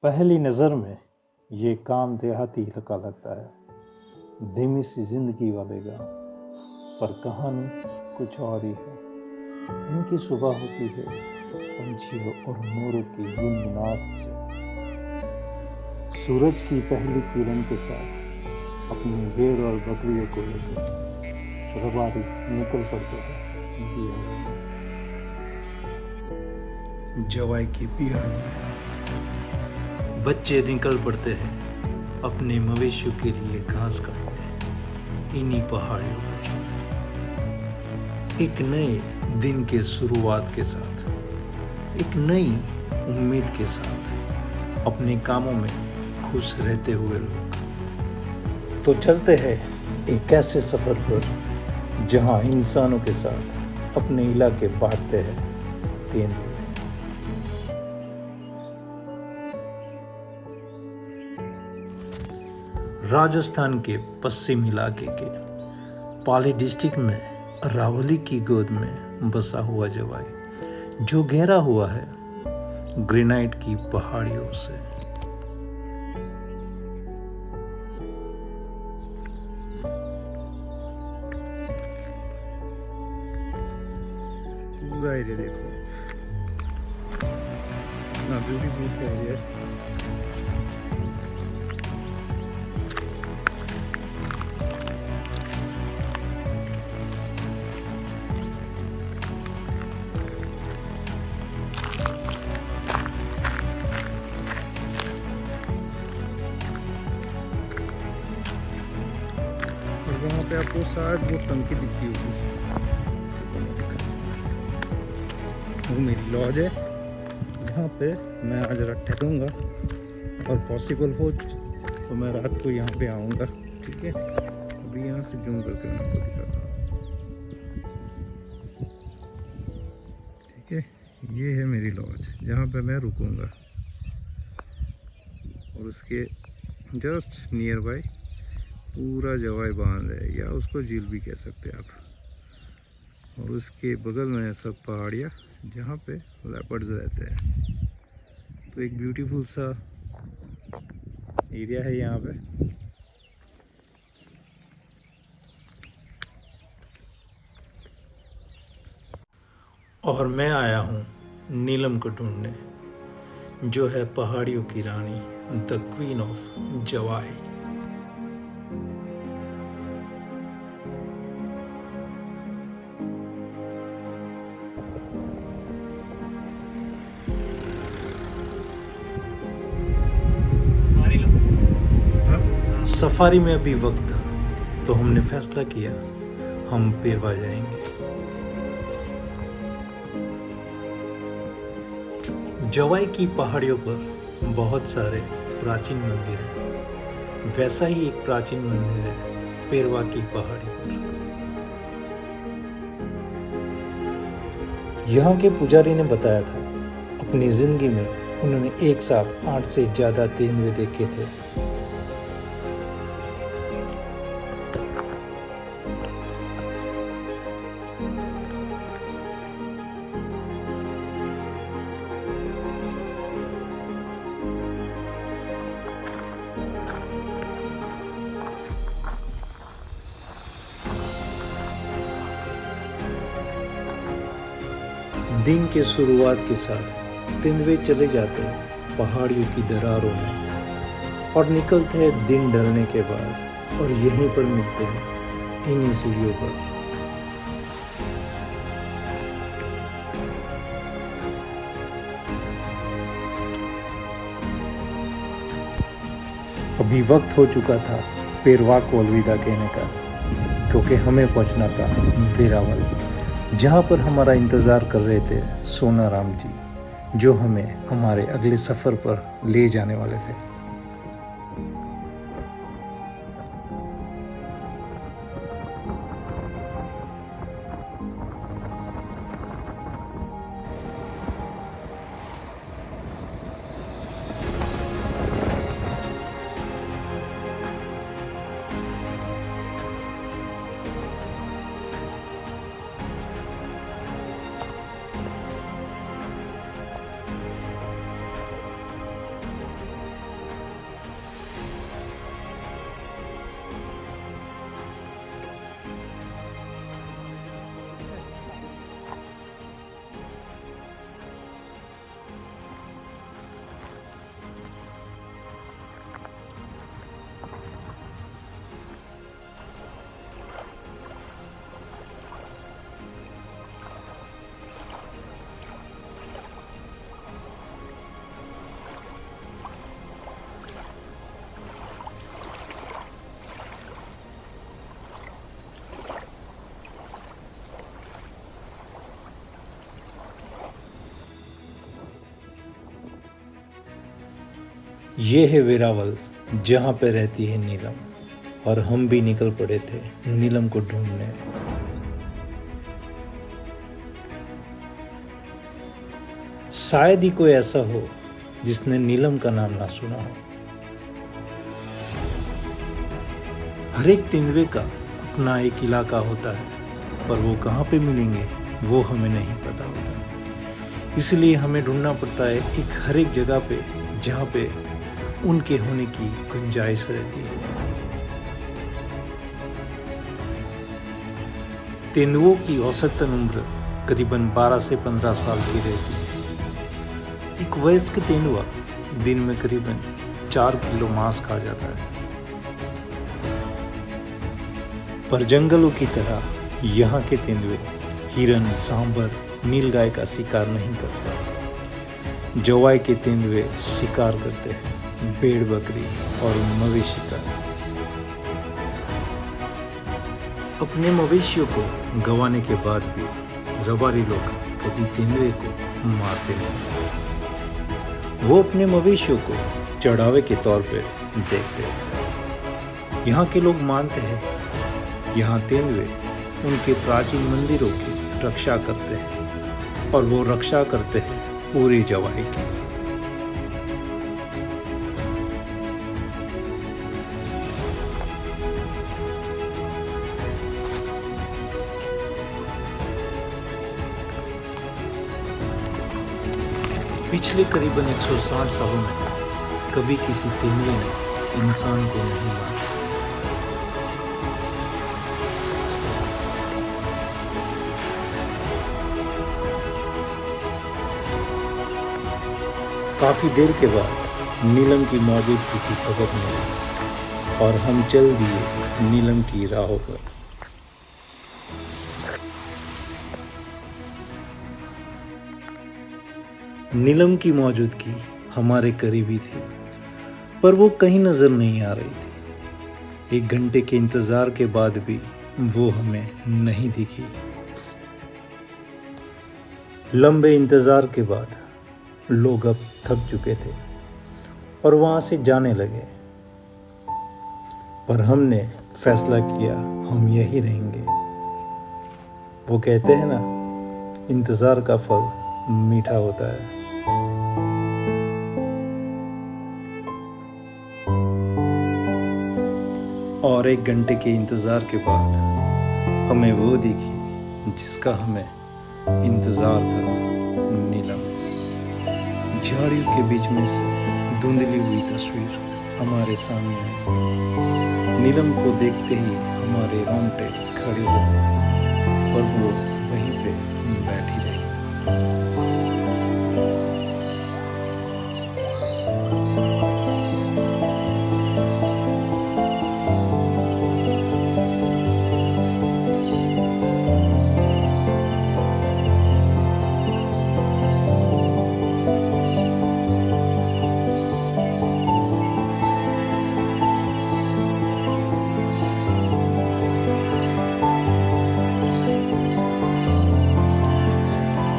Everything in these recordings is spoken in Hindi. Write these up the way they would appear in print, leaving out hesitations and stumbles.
पहली नज़र में ये काम देहाती का लगता है, धीमी सी जिंदगी वाले गाँव, पर कहानी कुछ और ही है। इनकी सुबह होती है पंछियों और मोरों की गुनगुनाहट से। सूरज की पहली किरण के साथ अपनी भेड़ और बकरियों को लेकर रबारी निकल पड़ते हैं नदी में। जवाई की पीहड़ में बच्चे निकल पड़ते हैं अपने मवेशियों के लिए घास काटने इन्हीं पहाड़ियों पर। एक नए दिन के शुरुआत के साथ, एक नई उम्मीद के साथ अपने कामों में खुश रहते हुए लोग तो चलते हैं एक ऐसे सफर पर जहां इंसानों के साथ अपने इलाके बांटते हैं तेंदुए। राजस्थान के पश्चिम इलाके के पाली डिस्ट्रिक्ट में अरावली की गोद में बसा हुआ जवाई, जो घेरा हुआ है ग्रेनाइट की पहाड़ियों से। पूरा एरिया देखो, ना ब्यूटीफुल सा एरिया है। और वहाँ पे आपको शायद वो टंकी दिखती होगी, वो मेरी लॉज है जहाँ पे मैं आज रात ठहरूँगा और पॉसिबल हो तो मैं रात को यहाँ पे आऊँगा। ठीक है, अभी यहाँ से जूम करके मैं आपको दिखाता हूँ। ठीक है, ये है मेरी लॉज जहाँ पे मैं रुकूँगा और उसके जस्ट नियर बाय पूरा जवाई बांध है, या उसको झील भी कह सकते हैं आप। और उसके बगल में सब पहाड़ियाँ जहाँ पे लेपर्ड्स रहते हैं। तो एक ब्यूटीफुल सा एरिया है यहाँ पे। और मैं आया हूँ नीलम को ढूंढने, जो है पहाड़ियों की रानी, the queen of Jawai. Safari में अभी वक्त था तो हमने फैसला किया हम पेरवा जाएंगे। जवाई की पहाड़ियों पर बहुत सारे प्राचीन मंदिर हैं। वैसा ही एक प्राचीन मंदिर है पेरवा की पहाड़ी पर। यहाँ के पुजारी ने बताया था अपनी जिंदगी में उन्होंने एक साथ 8 से ज्यादा तेंदुए देखे थे। दिन के शुरुआत के साथ तेंदुए चले जाते हैं पहाड़ियों की दरारों में और निकलते हैं दिन ढलने के बाद, और यहीं पर मिलते हैं इन्हीं सीढ़ियों पर। अभी वक्त हो चुका था पेरवा को अलविदा कहने का, क्योंकि हमें पहुंचना था वेरावल, जहाँ पर हमारा इंतज़ार कर रहे थे सोना राम जी, जो हमें हमारे अगले सफ़र पर ले जाने वाले थे। ये है वेरावल जहाँ पे रहती है नीलम, और हम भी निकल पड़े थे नीलम को ढूंढने। शायद ही कोई ऐसा हो जिसने नीलम का नाम ना सुना हो। हर एक तेंदुए का अपना एक इलाका होता है, पर वो कहाँ पे मिलेंगे वो हमें नहीं पता होता। इसलिए हमें ढूंढना पड़ता है हर एक जगह पे जहाँ पे उनके होने की गुंजाइश रहती है। तेंदुओं की औसतन उम्र करीबन 12 से 15 साल की रहती है। एक वयस्क तेंदुआ दिन में करीबन 4 किलो मांस खा जाता है। पर जंगलों की तरह यहाँ के तेंदुए हिरन, सांबर, नीलगाय का शिकार नहीं करते। जवाई के तेंदुए शिकार करते हैं भेड़, बकरी और मवेशी का। अपने मवेशियों को गंवाने के बाद भी रबारी लोग कभी तेंदुए को मारते नहीं। वो अपने मवेशियों को चढ़ावे के तौर पे देखते हैं। यहाँ के लोग मानते हैं यहाँ तेंदुए उनके प्राचीन मंदिरों की रक्षा करते हैं, और वो रक्षा करते हैं पूरी जवाई की। पिछले करीबन 160 सालों में कभी किसी तेंदुए ने इंसान को नहीं मारा। काफी देर के बाद नीलम की मौजूदगी की खबर मिली और हम चल दिए नीलम की राहों पर। नीलम की मौजूदगी हमारे करीब ही थी, पर वो कहीं नजर नहीं आ रही थी। 1 घंटे के इंतजार के बाद भी वो हमें नहीं दिखी। लंबे इंतजार के बाद लोग अब थक चुके थे और वहां से जाने लगे, पर हमने फैसला किया हम यही रहेंगे। वो कहते हैं ना, इंतजार का फल मीठा होता है। और 1 घंटे के इंतजार के बाद हमें वो दिखी जिसका हमें इंतजार था, नीलम। झाड़ियों के बीच में से धुंधली हुई तस्वीर हमारे सामने आई। नीलम को देखते ही हमारे रोंगटे खड़े हो गए, और वो वहीं पे बैठी रही।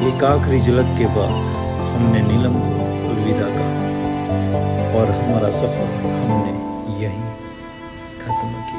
एक आखिरी झलक के बाद हमने नीलम को अलविदा कहा और हमारा सफर हमने यहीं खत्म किया।